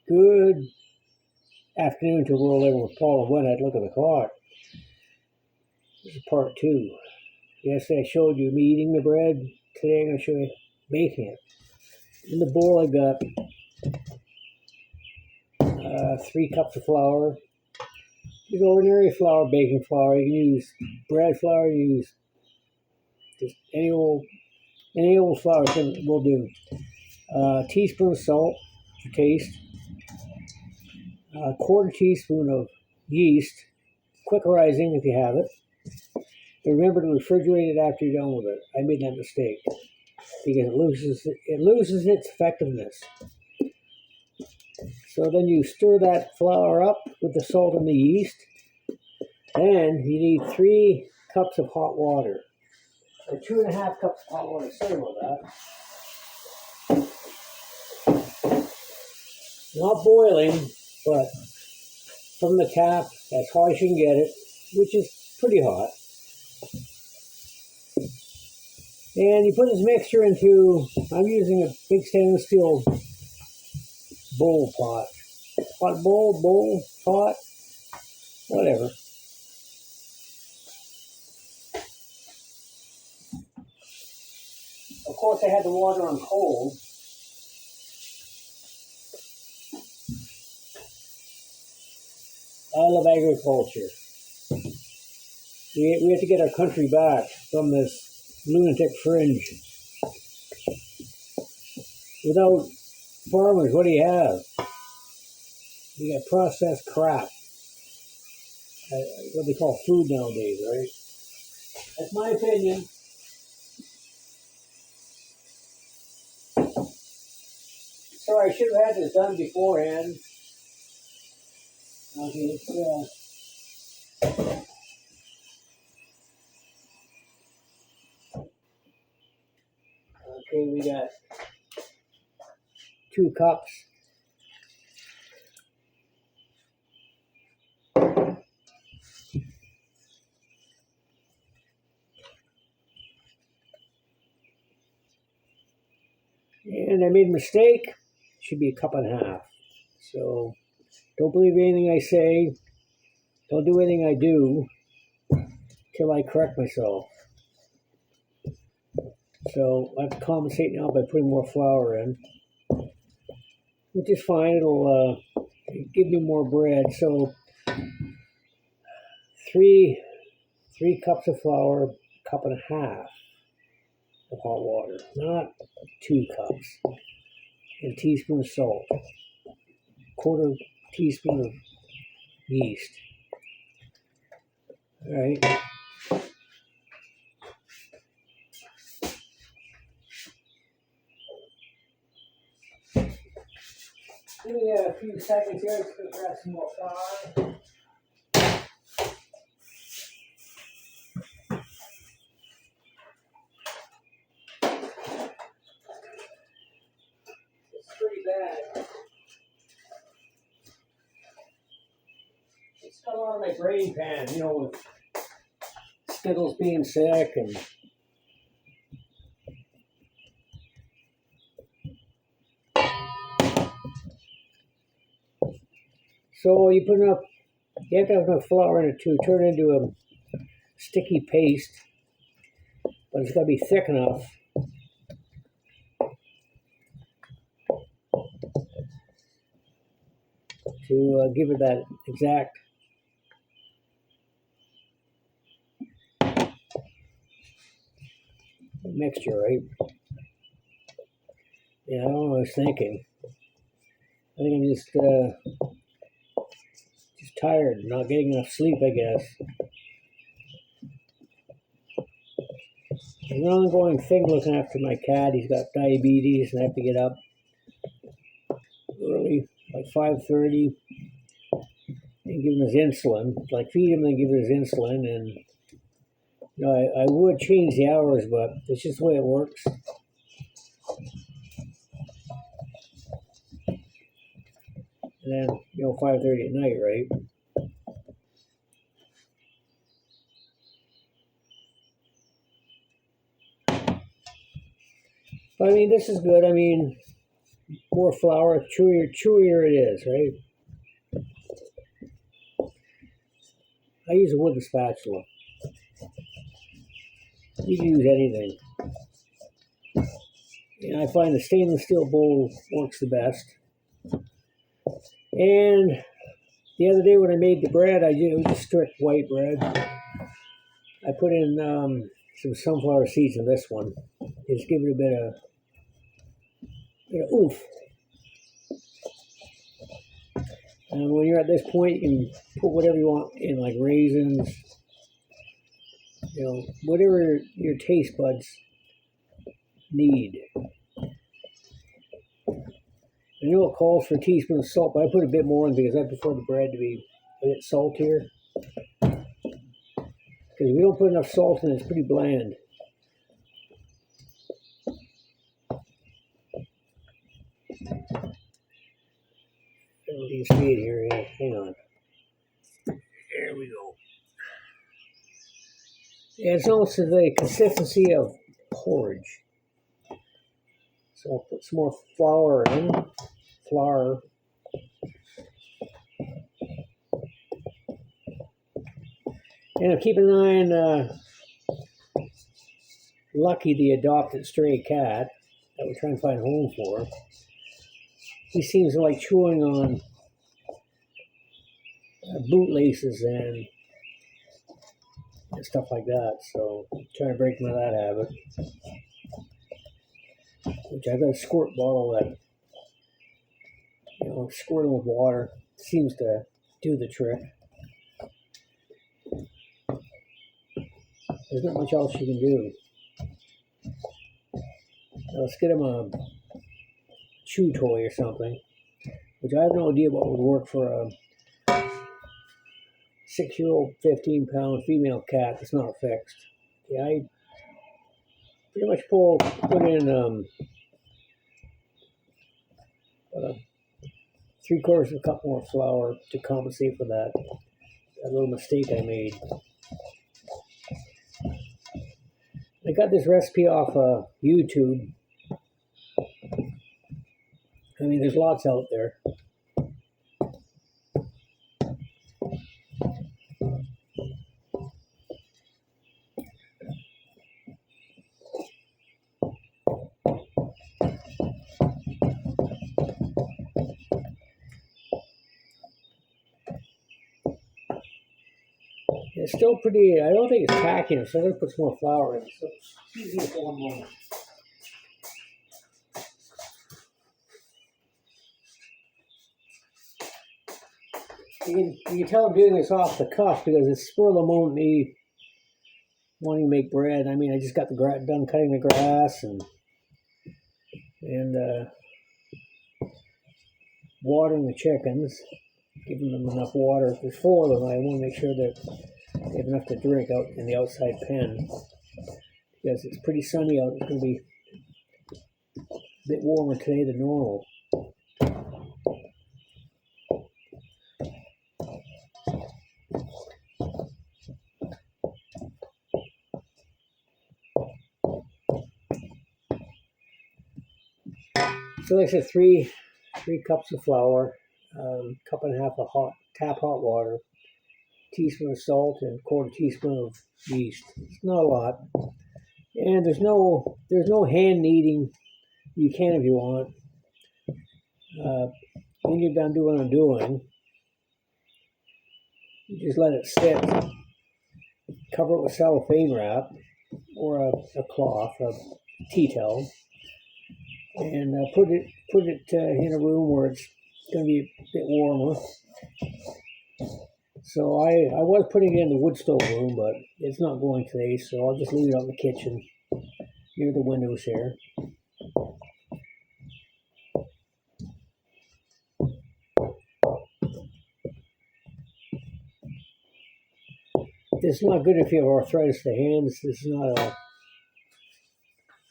Good afternoon to World Living with Paul and Gwen. I'd look at the clock. This is part 2. Yesterday I showed you me eating the bread. Today I'm going to show you baking it. In the bowl I got 3 cups of flour. Use ordinary flour, baking flour. You can use bread flour. You use just any old flour will do. Teaspoon of salt to taste. A quarter teaspoon of yeast, quick rising if you have it. And remember to refrigerate it after you're done with it. I made that mistake because it loses its effectiveness. So then you stir that flour up with the salt and the yeast. Then you need 3 cups of hot water, or 2.5 cups of hot water. Sorry about that. Not boiling, but from the tap as hot as you can get it, which is pretty hot. And you put this mixture into, I'm using a big stainless steel bowl pot. Pot bowl, pot, whatever. Of course, I had the water on cold. I love agriculture. We have to get our country back from this lunatic fringe. Without farmers, what do you have? You got processed crap. What they call food nowadays, right? That's my opinion. Sorry, I should have had this done beforehand. Okay, we got 2 cups. And I made a mistake. Should be 1.5 cups. So don't believe anything I say. Don't do anything I do till I correct myself. So I have to compensate now by putting more flour in, which is fine. It'll give me more bread. So 3 cups of flour, 1.5 cups of hot water, not 2 cups. And a teaspoon of salt, quarter teaspoon of yeast. All right. Give me a few seconds here to grab some more flour. It's pretty bad. It's got a lot of my brain pan, with Skittles being sick and so you have to have enough flour in it to turn it into a sticky paste, but it's got to be thick enough to give it that exact mixture, right? Yeah, I don't know what I was thinking. I think I'm just tired, not getting enough sleep, I guess. It's an ongoing thing looking after my cat. He's got diabetes, and I have to get up early, like 5:30, and give him his insulin. Like feed him and give him his insulin, and I would change the hours, but it's just the way it works. And then 5:30 at night, right? But I mean, this is good. I mean, more flour, chewier it is, right? I use a wooden spatula. You can use anything. And I find the stainless steel bowl works the best. And the other day when I made the bread, it was just strict white bread. I put in some sunflower seeds in this one. Just give it a bit of oomph. And when you're at this point, you can put whatever you want in, like raisins, whatever your taste buds need. I know it calls for a teaspoon of salt, but I put a bit more in because I prefer the bread to be a bit saltier. Because if you don't put enough salt in, it's pretty bland. I don't know if you can see it here. Yeah, hang on. There we go. Yeah, it's almost the consistency of porridge. So I'll put some more flour in. And I'm keeping an eye on Lucky, the adopted stray cat that we're trying to find a home for. He seems to like chewing on bootlaces and stuff like that. So I'm trying to break him of that habit. Which I've got a squirt bottle that, squirt him with water. Seems to do the trick. There's not much else you can do. Now let's get him a chew toy or something, which I have no idea what would work for a 6-year-old, 15-pound female cat that's not fixed. Yeah, I pretty much put in 3/4 of a cup more flour to compensate for that little mistake I made. I got this recipe off YouTube. I mean, there's lots out there. It's still pretty, I don't think it's packing, so I'm going to put some more flour in. So excuse me for one moment. You can tell I'm doing this off the cuff because it's spur of the moment me wanting to make bread. I mean, I just got done cutting the grass and watering the chickens, giving them enough water. If there's 4 of them, I want to make sure that they have enough to drink out in the outside pen because it's pretty sunny out. It's going to be a bit warmer today than normal. So like I said, three cups of flour, cup and a half of hot water, teaspoon of salt, and 1/4 teaspoon of yeast. It's not a lot, and there's no hand kneading. You can if you want. When you're done doing what I'm doing, you just let it sit. Cover it with cellophane wrap or a cloth, a tea towel. And put it in a room where it's going to be a bit warmer. So I was putting it in the wood stove room, but it's not going today, so I'll just leave it out in the kitchen near the windows here. This is not good if you have arthritis of the hands. This is not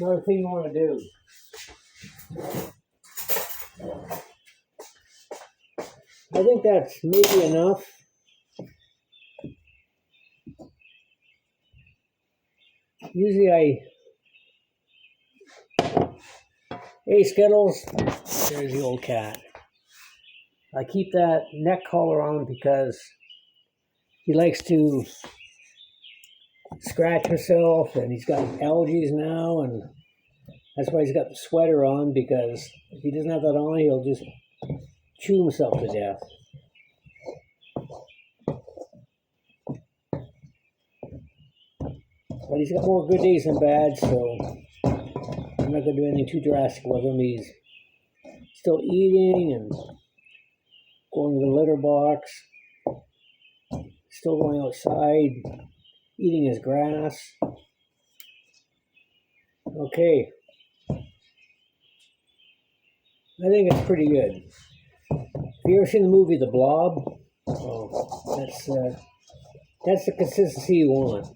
a thing you want to do. I think that's maybe enough. Usually Hey Skittles, there's the old cat. I keep that neck collar on because he likes to scratch himself, and he's got allergies now, and that's why he's got the sweater on, because if he doesn't have that on, he'll just chew himself to death. But he's got more good days than bad, so I'm not going to do anything too drastic with him. He's still eating and going to the litter box, still going outside, eating his grass. Okay. I think it's pretty good. Have you ever seen the movie The Blob? Oh, that's the consistency you want.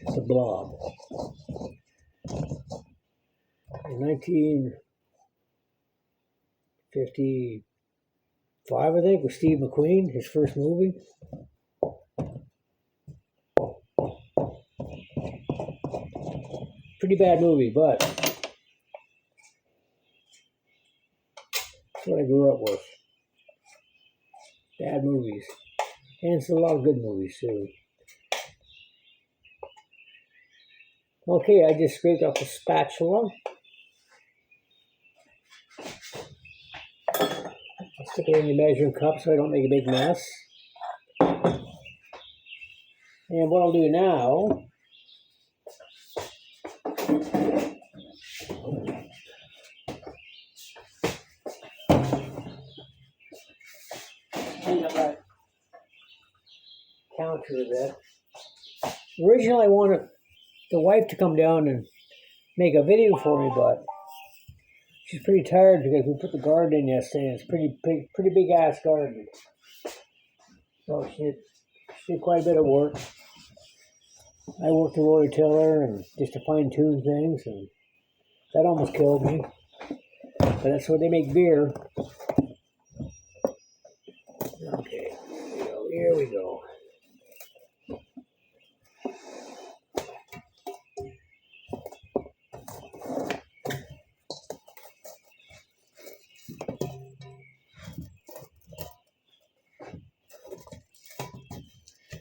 The Blob. In 1955, I think, with Steve McQueen, his first movie. Pretty bad movie, but that's what I grew up with. Bad movies. And it's a lot of good movies, too. Okay, I just scraped off the spatula. I'll stick it in the measuring cup so I don't make a big mess. And what I'll do now, clean up that counter a bit. Originally, I wanted the wife to come down and make a video for me, but she's pretty tired because we put the garden in yesterday, and it's pretty big ass garden. So she did quite a bit of work. I worked the rototiller and just to fine tune things, and that almost killed me. But that's where they make beer. Okay, here we go.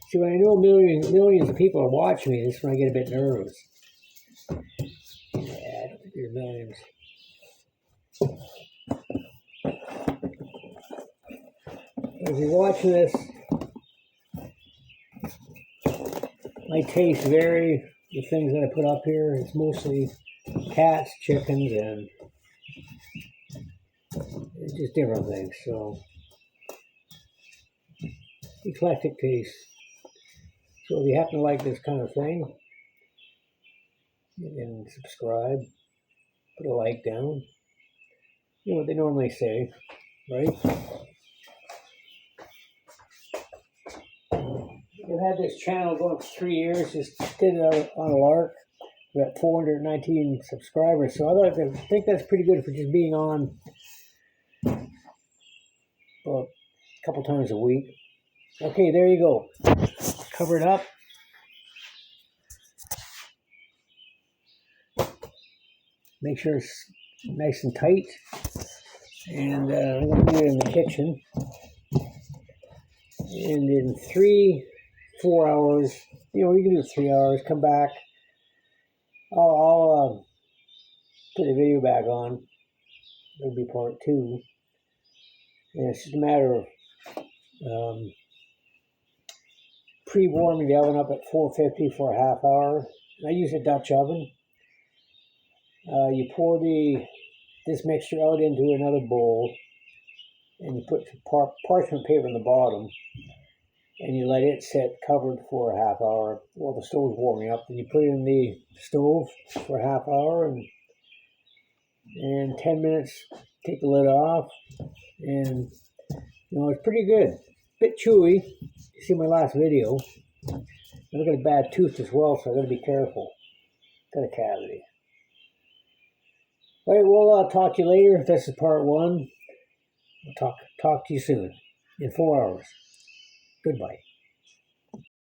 See, when I know millions of people are watching me, this is when I get a bit nervous. Yeah, I don't think there's millions. If you're watching this, my tastes vary. The things that I put up here, it's mostly cats, chickens, and it's just different things. So, eclectic taste. So if you happen to like this kind of thing, you can subscribe, put a like down. You know what they normally say, right? We've had this channel going for 3 years, just did it on a lark. We got 419 subscribers, so I think that's pretty good for just being on a couple times a week. Okay, there you go. Cover it up. Make sure it's nice and tight. And I'm going to do it in the kitchen. And in 3-4 hours, you can do 3 hours, come back. I'll put the video back on. It'll be part 2. And it's just a matter of pre-warming the oven up at 450 for a half hour. I use a Dutch oven. You pour this mixture out into another bowl, and you put parchment paper on the bottom, and you let it sit covered for a half hour while the stove's warming up. Then you put it in the stove for a half hour, and in 10 minutes, take the lid off, and it's pretty good. Bit chewy. You see my last video. I've got a bad tooth as well, so I got to be careful. Got a cavity. All right, we'll talk to you later. This is part 1. We'll talk to you soon in 4 hours. Goodbye.